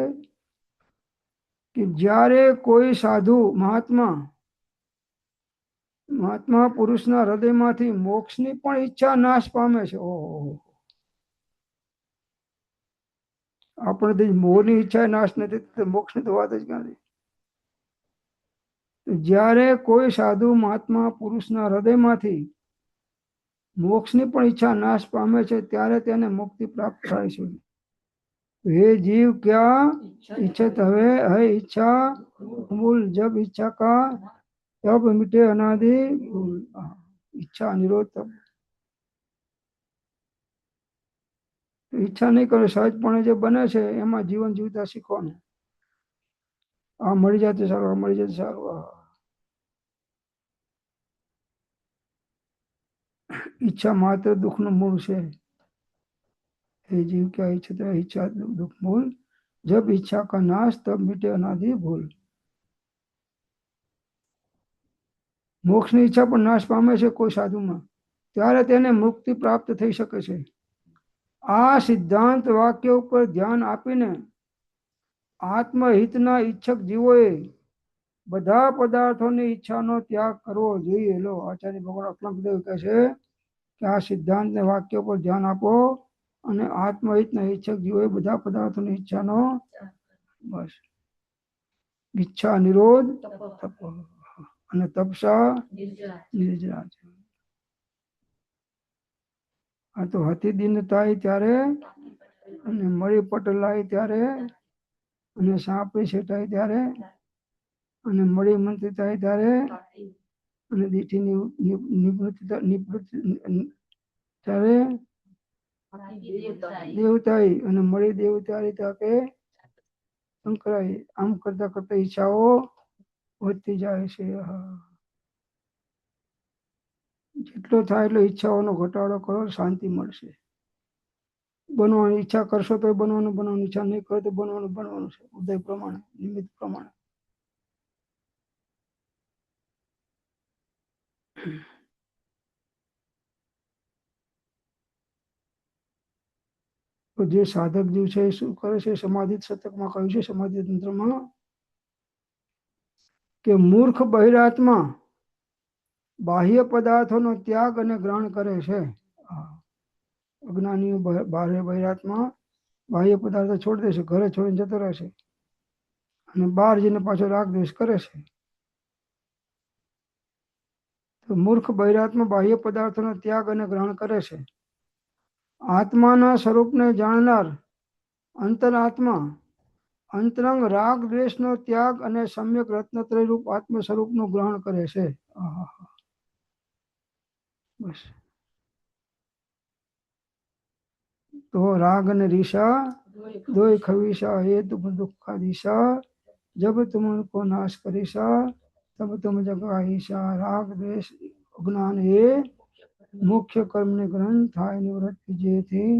કે જ્યારે કોઈ સાધુ મહાત્મા પુરુષના હૃદયમાંથી મોક્ષની પણ ઈચ્છા નાશ પામે છે. ઓહો, આપણે મોહની ઈચ્છા નાશ નથી, મોક્ષની તો વાત જ ક્યાંથી. જ્યારે કોઈ સાધુ મહાત્મા પુરુષના હૃદયમાંથી મોક્ષની પણ ઈચ્છા નાશ પામે છે ત્યારે તેને મુક્તિ પ્રાપ્ત થાય છે. હે જીવ ક્યાં ઈચ્છત હવે હે ઈચ્છા મૂલ જબ ઈચ્છા કા તબ મિટે અનાદિ ભૂલ. ઈચ્છા નિરોધ તપ. ઈચ્છા નહીં કરે સહજપણે જે બને છે એમાં જીવન જીવતા શીખવાનું. આ મળી જાય તો સારું, આ મળી જાય તો સારું. ઈચ્છા માત્ર દુઃખનું મૂળ છે. हे जीव क्या इच्छा इच्छा दुख मूल जब इच्छा का नाश तब मिटे अनादि भूल. મોક્ષની ઈચ્છા પણ નાશ પામે છે કોઈ સાધુમાં ત્યારે તેને મુક્તિ પ્રાપ્ત થઈ શકે છે. આ સિદ્ધાંત વાક્ય ઉપર ધ્યાન આપીને આત્મહિતના ઈચ્છક જીવોએ બધા પદાર્થોની ઈચ્છાનો ત્યાગ કરવો જોઈએ. લો, આચાર્ય ભગવાન અકલંકદેવ કહે છે કે આ સિદ્ધાંતને વાક્ય ઉપર ધ્યાન આપો અને આત્મહિતના ઈચ્છક જીવોએ બધા પદાર્થોની ઈચ્છાનો બસ ઈચ્છા નિરોધ તપ અને તપસા નિર્જરા. આ તો હતી દિન થાય ત્યારે અને મળી પટલાય ત્યારે અને સાંપડી છેટાય ત્યારે અને મળી મંત્રી થાય ત્યારે અને દીઠી નિવૃત્તિ ત્યારે દેવતાઈ અને મળી દેવતારી તકે સંકળાય. આમ કરતા કરતા ઈચ્છાઓ વધતી જાય છે. જેટલો થાય એટલો ઈચ્છાઓનો ઘટાડો કરો, શાંતિ મળશે. બનવાની ઈચ્છા કરશો તો બનવાનું, ઈચ્છા નહીં કરો તો બનવાનું છે. ઉદય પ્રમાણે, નિમિત્ત પ્રમાણે. તો જે સાધક જીવ છે એ શું કરે છે? સમાધિ શતકમાં કહ્યું છે, સમાધિ તંત્રમાં, કે મૂર્ખ બહિરાત્મા બાહ્ય પદાર્થોનો ત્યાગ અને ગ્રહણ કરે છે. અજ્ઞાનીઓ બહિરાત્મા બાહ્ય પદાર્થો છોડી દે છે, ઘરે છોડીને જતો રહે છે અને બહાર જઈને પાછો રાગ દ્વેષ કરે છે. તો મૂર્ખ બહિરાત્મા બાહ્ય પદાર્થોનો ત્યાગ અને ગ્રહણ કરે છે. આત્માના સ્વરૂપને જાણનાર અંતરાત્મા અંતરંગ રાગ દ્વેષનો ત્યાગ અને સમ્યક રત્નત્રય રૂપ આત્મ સ્વરૂપનું ગ્રહણ કરે છે. બસ. તો રાગ અને રીસા દોય ખવીસા હે દુઃખા દિશા, જબ તુમ ઉनको નાશ કરીશા તબ તુમ જગાઈશા. રાગ દ્વેષ જ્ઞાન એ મુખ્ય કર્મને ગ્રંથ થાય નિવૃત્તિ જેથી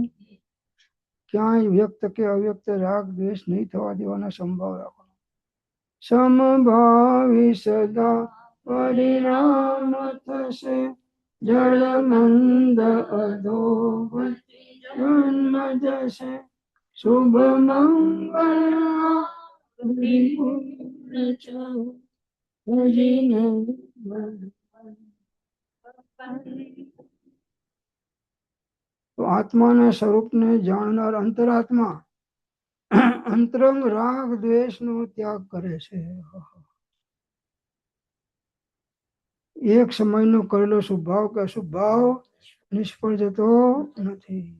ક્યાંય વ્યક્ત કે અવ્યક્ત રાગ દ્વેષ નહીં થવા દેવાના સંભાવ રાખો. સમભાવી સદા પરિણામ થશે, જળ મંદ અધોગતિ જન્મ જશે. શુભ તો આત્માના સ્વરૂપને જાણનાર અંતરાત્મા અંતરંગ રાગ દ્વેષનો ત્યાગ કરે છે. એક સમયનો કરેલો શુભ ભાવ કે અશુભ ભાવ નિષ્ફળ જતો નથી.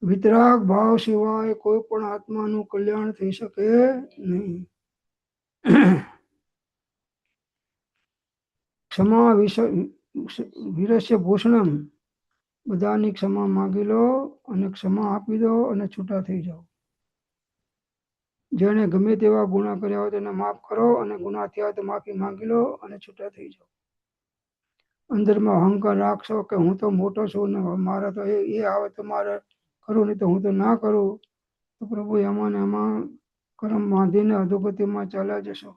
વિતરાગ ભાવ સિવાય કોઈ પણ આત્માનું કલ્યાણ થઈ શકે નહીં. ક્ષમા વિરસ્ય ભૂષણમ, બધાની ક્ષમા માંગી લો અને ક્ષમા આપી દો અને છૂટા થઈ જાઓ. જેને ગમે તેવા ગુના કર્યા હોય તેને માફ કરો અને ગુના થયા તો માફી માંગી લો અને છૂટા થઈ જાઓ. અંદરમાં અહંકાર રાખશો કે હું તો મોટો છું ને મારે તો એ આવે તો મારે કરું, નહીં તો હું તો ના કરું, તો પ્રભુ એમાં ને એમાં કર્મ બાંધીને અધોગતિમાં ચાલ્યા જશો.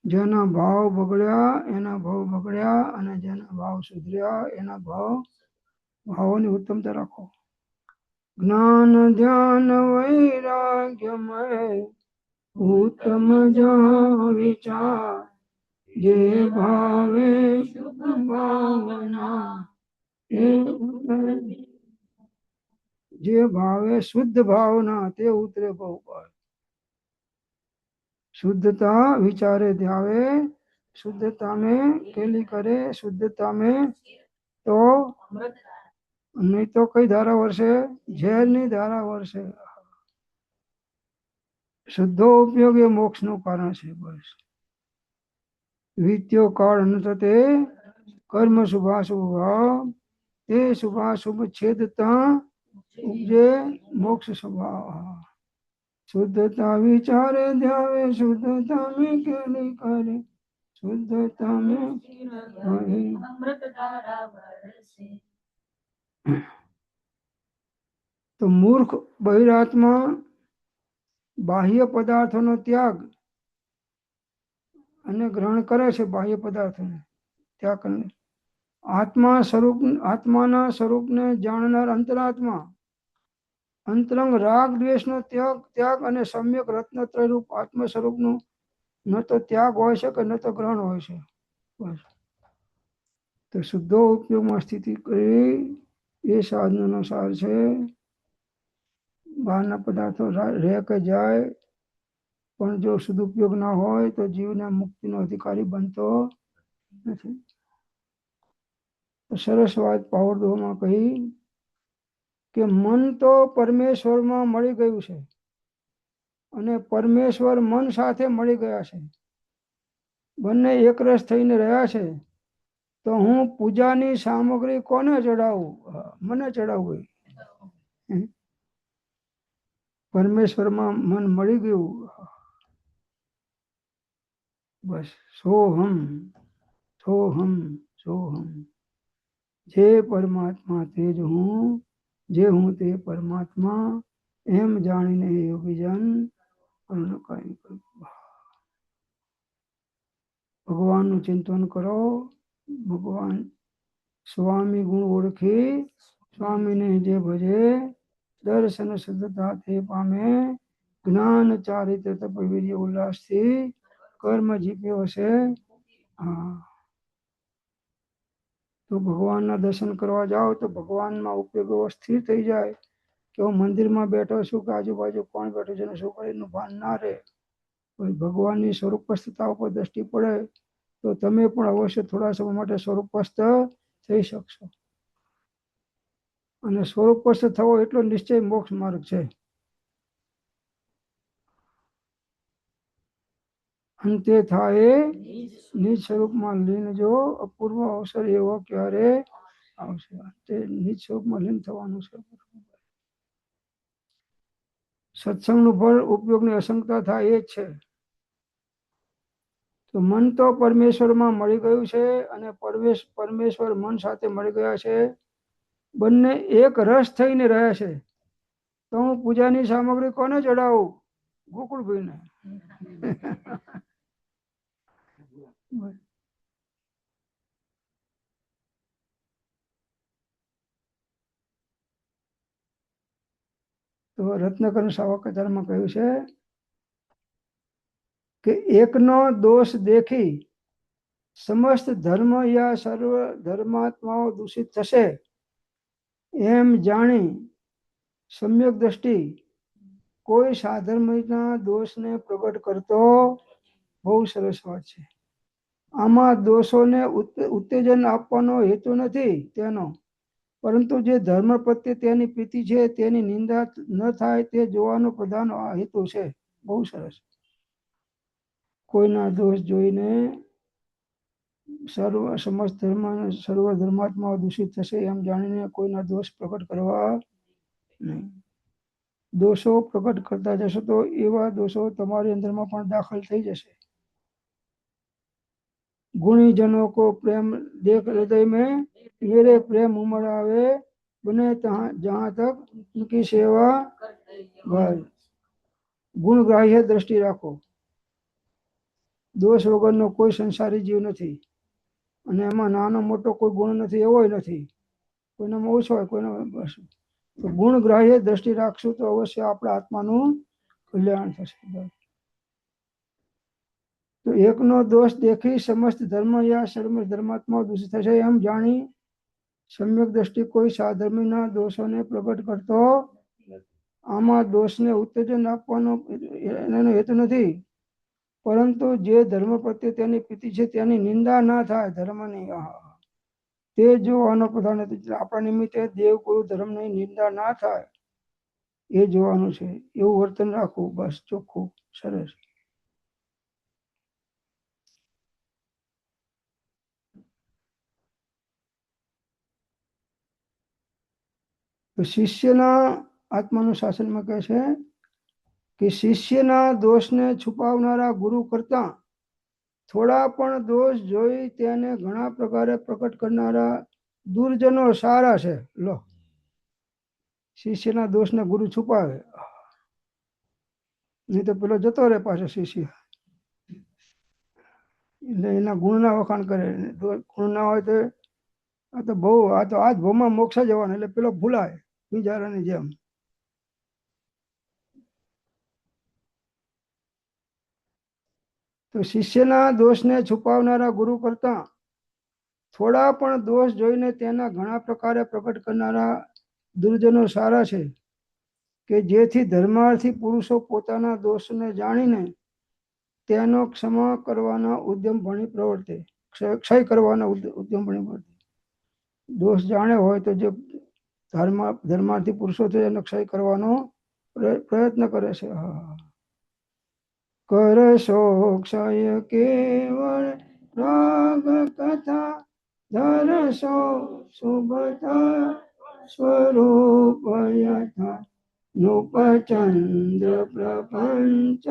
જેના ભાવ બગડ્યા એના ભાવ બગડ્યા અને જેના ભાવ સુધર્યા એના ભાવોની ઉત્તમતા રાખો. જ્ઞાન ધ્યાન વૈરાગ્યમય ઉત્તમ વિચાર, જે ભાવે શુભ ભાવના, જે ભાવે શુદ્ધ ભાવના તે ઉતરે બહુ પર. શુદ્ધતા વિચારે ધ્યાવે, શુદ્ધતા में केली करे, शुद्धता में तो नहीं तो कई धारा वर्षे ઝેરની ધારા વર્ષે. શુદ્ધો ઉપયોગ એ મોક્ષનું કારણ છે. બસ. વિત્યો કાળ અનંત તે કર્મ શુભાશુભ ભાવ, તે શુભાશુભ છેદતા ઉપજે મોક્ષ સ્વભાવ. શુદ્ધતા વિચારે ધ્યાવે, શુદ્ધતા में केली करे, શુદ્ધતા में તો મૂર્ખ બહિરાત્મા બાહ્ય પદાર્થોનો ત્યાગ અને ગ્રહણ કરે છે. બાહ્ય પદાર્થોને ત્યાગ કરીને આત્માના સ્વરૂપને જાણનાર અંતરાત્મા અંતરંગ રાગ દ્વેષનો ત્યાગ અને સમ્યક રત્નત્રય રૂપ આત્મ સ્વરૂપનું ન તો ત્યાગ હોય છે કે ન તો ગ્રહણ હોય છે. બસ. તો શુદ્ધો ઉપયોગમાં સ્થિતિ કરી એ સાધનનો સાર છે. બહારના પદાર્થો રહે કે જાય પણ જો સદુપયોગ ના હોય તો જીવને મુક્તિનો અધિકારી બનતો નથી. સરસ વાત પાવરદોમાં કહી કે મન તો પરમેશ્વરમાં મળી ગયું છે અને પરમેશ્વર મન સાથે મળી ગયા છે. બંને એકરસ થઈને રહ્યા છે. તો તો હું પૂજાની સામગ્રી કોને ચડાવું? મને ચડાવવું. પરમેશ્વરમાં મન મળી ગયું, બસ સોહમ સોહમ સોહમ. જે પરમાત્મા તે જ હું, જે હું તે પરમાત્મા, એમ જાણીને યોગીજન ભગવાનનું ચિંતન કરો. ભગવાન સ્વામી ગુણ ઓળખી, સ્વામીને જે ભજે, દર્શન સદતા તે પામે. જ્ઞાન ચારિત્ર તપ વીર્ય ઉલ્લાસથી કર્મ જીત્યો છે. હા, તો ભગવાનના દર્શન કરવા જાઓ તો ભગવાનમાં ઉપયોગ એવો સ્થિર થઈ જાય કે હું મંદિરમાં બેઠો છું કે આજુબાજુ કોણ બેઠું છે શું કરે એનું ભાન ના રહે. ભગવાનની સ્વરૂપસ્થતા ઉપર દ્રષ્ટિ પડે તો તમે પણ અવશ્ય થોડા સમય માટે સ્વરૂપસ્થ થઈ શકશો. અને સ્વરૂપસ્થ થવો એટલો નિશ્ચય મોક્ષ માર્ગ છે. અંતે થાય નિજ સ્વરૂપમાં લીન જો, અપૂર્વ અવસર એવો ક્યારે આવશે. તે નિજ સ્વરૂપમાં લીન થવાનું છે. સત્સંગનું ફળ ઉપયોગની અસંગતા થાય એ જ છે. તો મન તો પરમેશ્વરમાં મળી ગયું છે અને પરમેશ્વર મન સાથે મળી ગયા છે. બંને એક રસ થઈને રહ્યા છે. તો હું પૂજાની સામગ્રી કોને ચડાવું? ગોકુળભાઈને. તો રત્નકર સાવકતારમાં કહ્યું છે કે એકનો દોષ દેખી સમસ્ત ધર્મ યા સર્વ ધર્માત્માઓ દૂષિત થશે એમ જાણી સમ્યક દ્રષ્ટિ કોઈ સાધર્મના દોષને પ્રગટ કરતો. બહુ સરસ વાત છે. આમાં દોષોને ઉત્તેજન આપવાનો હેતુ નથી તેનો, પરંતુ જે ધર્મ પ્રત્યે તેની પ્રીતિ છે તેની નિંદા ન થાય તે જોવાનો પ્રધાન હેતુ છે. બહુ સરસ. કોઈના દોષ જોઈને સમસ્ત ધર્મ સર્વ ધર્માત્માઓ દૂષિત થશે એમ જાણીને કોઈના દોષ પ્રગટ કરવા નહીં. દોષો પ્રગટ કરતા જશો તો એવા દોષો તમારી અંદરમાં પણ દાખલ થઈ જશે. गुणीजनों को प्रेम देख हृदय में मेरे प्रेम उमड़ आवे, बने जहां तक उनकी सेवा भाई. ગુણગ્રાહ્ય દ્રષ્ટિ રાખો. દોષ વગરનો કોઈ સંસારી જીવ નથી અને એમાં નાનો મોટો કોઈ ગુણ નથી એવો નથી. કોઈનામાં ઓછો હોય કોઈનામાં બસ. તો ગુણગ્રાહ્ય દ્રષ્ટિ રાખશું તો અવશ્ય આપણા આત્માનું કલ્યાણ થશે. તો એકનો દોષ દેખી સમસ્ત ધર્મ યા સર્વ ધર્માત્માઓ દૂષિત થશે એમ જાણી સમ્યક દ્રષ્ટિ કોઈ સાધર્મીના દોષોને પ્રગટ કરતો. આમાં દોષને ઉત્તેજન આપવાનો એનો હેતુ નથી, પરંતુ જે ધર્મ પ્રત્યે તેની પ્રીતિ છે તેની નિંદા ના થાય ધર્મની, તે જોવાનો પ્રધાન હેતુ છે. આપણા નિમિત્તે દેવ ગુરુ ધર્મની નિંદા ના થાય એ જોવાનું છે. એવું વર્તન રાખવું, બસ ચોખ્ખું સરસ. તો શિષ્યના આત્માનું શાસનમાં કહે છે કે શિષ્યના દોષને છુપાવનારા ગુરુ કરતા થોડા પણ દોષ જોઈ તેને ઘણા પ્રકારે પ્રકટ કરનારા દુર્જનો સારા છે. લો, શિષ્યના દોષને ગુરુ છુપાવે નહીં તો પેલો જતો રહે પાછો શિષ્ય, એટલે એના ગુણના વખાણ કરે. ગુણ ના હોય તો આ તો આજ ભવમાં મોક્ષ જવાનું, એટલે પેલો ભૂલાય બિચારાની જેમ. તો શિષ્યના દોષને છુપાવનારા ગુરુ કરતા થોડા પણ દોષ જોઈને તેના ઘણા પ્રકારે પ્રકટ કરનારા દુર્જનો સારા છે, કે જેથી ધર્માર્થી પુરુષો પોતાના દોષને જાણીને તેનો ક્ષમા કરવાના ઉદ્યમ ભણી પ્રવર્તે, ક્ષય કરવાના ઉદ્યમ ભણી પ્રવર્તે. દોષ જાણે હોય તો જે ધર્માર્થી પુરુષો છે એનો ક્ષય કરવાનો પ્રયત્ન કરે છે. કરશો ક્ષય કેવળ રાગ કથા દરસો શુભતા સ્વરૂપ યથા નૃપચંદ્ર પ્રપંચ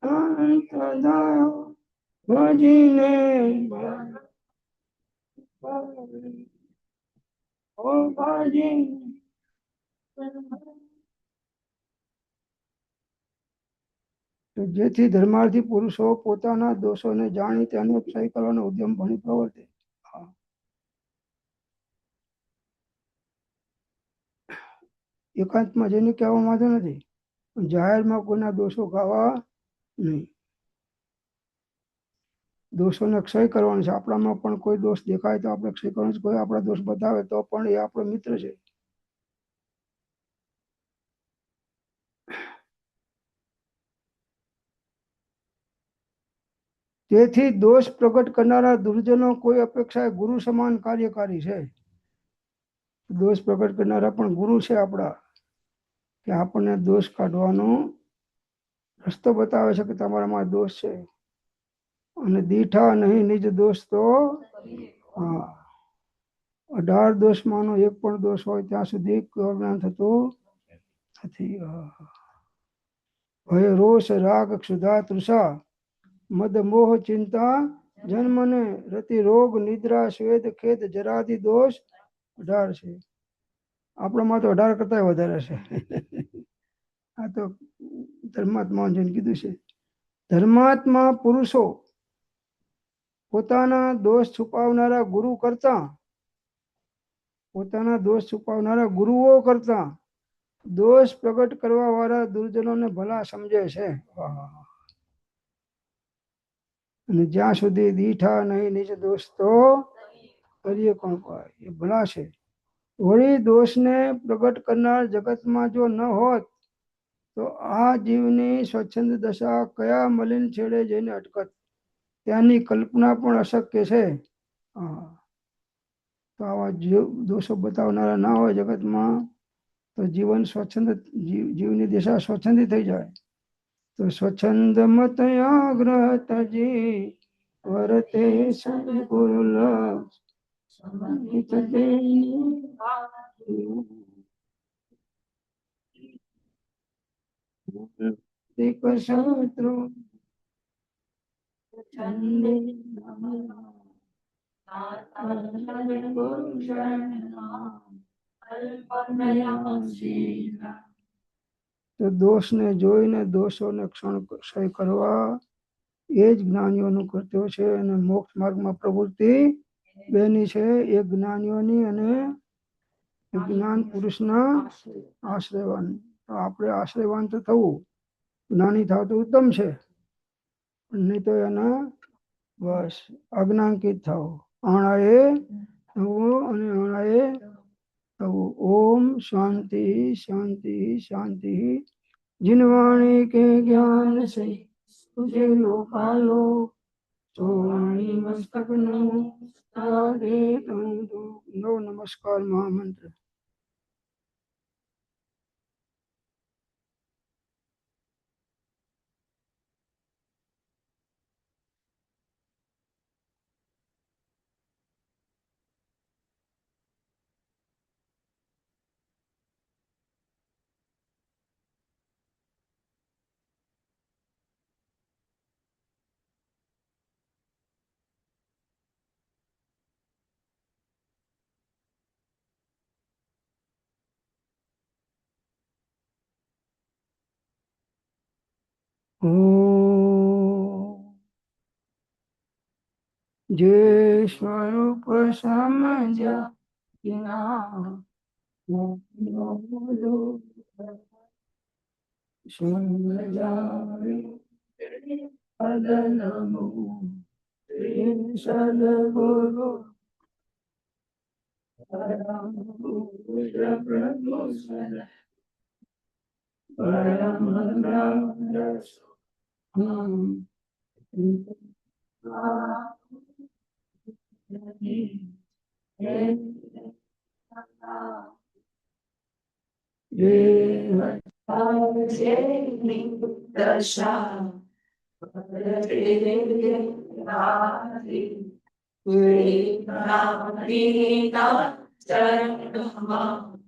અંતદાયો ભજીને ઓ ભજી તો જેથી ધર્માર્થી પુરુષો પોતાના દોષોને જાણી તેનો ક્ષય કરવાનો ઉદ્યમ ભણી પ્રવર્તે. એકાંતમાં જઈને કહેવા માંગતો નથી, પણ જાહેરમાં કોઈના દોષો ગાવા નહીં. દોષોને ક્ષય કરવાનો છે. આપણામાં પણ કોઈ દોષ દેખાય તો આપણે ક્ષય કરવાનો છે. કોઈ આપણા દોષ બતાવે તો પણ એ આપણો મિત્ર છે. તેથી દોષ પ્રગટ કરનારા દુર્જનો કોઈ અપેક્ષાએ ગુરુ સમાન કાર્યકારી છે. દોષ પ્રગટ કરનારા પણ ગુરુ છે આપણા, કે આપણને દોષ કાઢવાનો રસ્તો બતાવે છે કે તમારામાં દોષ છે. અને દીઠા નહીં નિજ દોષ તો 18 દોષમાંનો એક પણ દોષ હોય ત્યાં સુધી જ્ઞાન થતું નથી. ભય રોષ રાગ ક્ષુધા તૃષા મદ મોહ ચિંતા જન્મને રતિ રોગ નિદ્રા શ્વેત ખેદ જરાદી દોષ 18 છે. આપણામાં તો 18 કરતા વધારે છે. આ તો ધર્માત્મા જેને કીધું છે. ધર્માત્મા પુરુષો પોતાના દોષ છુપાવનારા ગુરુ કરતા, પોતાના દોષ છુપાવનારા ગુરુઓ કરતા દોષ પ્રગટ કરવા વાળા દુર્જનોને ભલા સમજે છે. અને જ્યાં સુધી દીઠા નહીં નિજ દોષ તો કરીએ કોણ પાય, એ ભલા છે. વળી દોષને પ્રગટ કરનાર જગતમાં જો ન હોત તો આ જીવની સ્વચ્છંદ દશા કયા મલિન છેડે જઈને અટકત, ત્યાંની કલ્પના પણ અશક્ય છે. તો આવા દોષો બતાવનારા ના હોય જગતમાં તો જીવન સ્વચ્છંદ, જીવની દિશા સ્વચ્છંદી થઈ જાય. તો સ્વચ્છંદ મત આગ્રહ તજી વર્તે સદગુરુ લક્ષ શત્રુ તો દોષને જોઈને દોષોને ક્ષય કરવા એ જ જ્ઞાનીઓનું કર્તવ્ય છે. અને મોક્ષ માર્ગમાં પ્રવૃત્તિ બેની છે, એક જ્ઞાનીઓની અને જ્ઞાન પુરુષના આશ્રયવાન. તો આપણે આશ્રયવાન તો થવું, જ્ઞાની થાવ તો ઉત્તમ છે, નહીં તો એના બસ અજ્ઞાંકિત થાવ. આણાએ થવું અને આણાએ થવું. ઓમ શાંતિ શાંતિ શાંતિ. जिनवाणी के ज्ञान से तुझे लोकालो सोवाणी मस्तक नो नमस्कार महामंत्र. जे स्वरूप समझा सदगुरु दशा વેદાંતિના ચરણમાં